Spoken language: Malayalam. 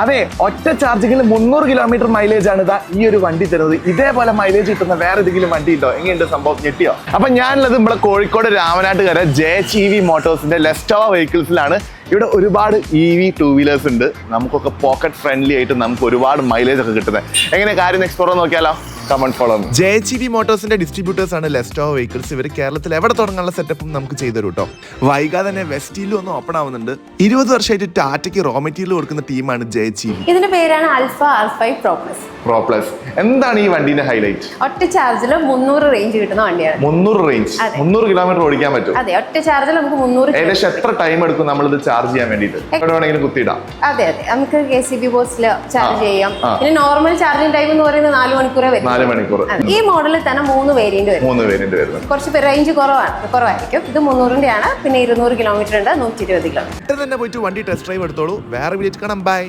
അതെ, ഒറ്റ ചാർജിങ്ങിൽ 300 കിലോമീറ്റർ മൈലേജ് ആണ് ഇതാ ഈ ഒരു വണ്ടി തരുന്നത്. ഇതേപോലെ മൈലേജ് കിട്ടുന്ന വേറെ ഏതെങ്കിലും വണ്ടി ഉണ്ടോ? എങ്ങനെയുണ്ട് സംഭവം? ഞെട്ടിയോ? അപ്പൊ ഞാനുള്ളത് നമ്മളെ കോഴിക്കോട് രാമനാട്ടുകര JHEV മോട്ടോഴ്സിന്റെ ലെസ്റ്റോവ വെഹിക്കിൾസിലാണ്. ഇവിടെ ഒരുപാട് EV 2 വീലേഴ്സ് ഉണ്ട്. നമുക്കൊക്കെ പോക്കറ്റ് ഫ്രണ്ട്ലി ആയിട്ട് നമുക്ക് ഒരുപാട് മൈലേജ് ഒക്കെ കിട്ടുന്നത്. എങ്ങനെ കാര്യം എക്സ്പ്ലോർ നോക്കിയാലോ? JHEV മോട്ടോഴ്സിന്റെ ഡിസ്ട്രിബ്യൂട്ടേഴ്സ് ആണ് ലെസ്റ്റോവ വെഹിക്കിൾസ്. ഇവർ കേരളത്തിൽ എവിടെ തുടങ്ങാനുള്ള സെറ്റപ്പും നമുക്ക് ചെയ്തു കേട്ടോ. വൈകാതെ തന്നെ വെസ്റ്റിലും ഒന്ന് ഓപ്പൺ ആവുന്നുണ്ട്. 20 വർഷമായിട്ട് ടാറ്റയ്ക്ക് റോ മെറ്റീരിയൽ കൊടുക്കുന്ന ടീമാണ് JHEV. ഇതിന്റെ പേരാണ് ആൽഫ R5 Pro Plus. എന്താണ് ഈ വണ്ടിന്റെ ഹൈലൈറ്റ്? ഒറ്റ ചാർജിൽ 300 റേഞ്ച് കിട്ടുന്ന വണ്ടിയാണ്. 300 റേഞ്ച്, 300 കിലോമീറ്റർ ഓടിക്കാൻ പറ്റും. അതെ, ഒറ്റ ചാർജിൽ നമുക്ക് 300. ഏകദേശം എത്ര ടൈം എടുക്കും നമ്മളിത് ചാർജ് ചെയ്യാൻ വേണ്ടിയിട്ട്? എവിടെ വേണമെങ്കിലും കുത്തിയിടാം. അതെ, നമുക്ക് KCB ബോക്സിൽ ചാർജ് ചെയ്യാം. പിന്നെ നോർമൽ ചാർജിംഗ് ടൈം എന്ന് പറയുന്നത് 4 മണിക്കൂറേ വരും. 4 മണിക്കൂർ. ഈ മോഡലിൽ തന്നെ 3 വേരിയന്റ് വരും. 3 വേരിയന്റ് വരുന്നത്. കുറച്ച് റേഞ്ച് കുറവായിരിക്കും. ഇത് 300ന്റെ ആണ്. പിന്നെ 200 കിലോമീറ്റർ ഉണ്ട്, 120 കിലോമീറ്റർ. തന്നെ പോയിട്ട് വണ്ടി ടെസ്റ്റ് ഡ്രൈവ് എടുത്തോളൂ. വേറെ വീഡിയോ കാണാം. ബൈ.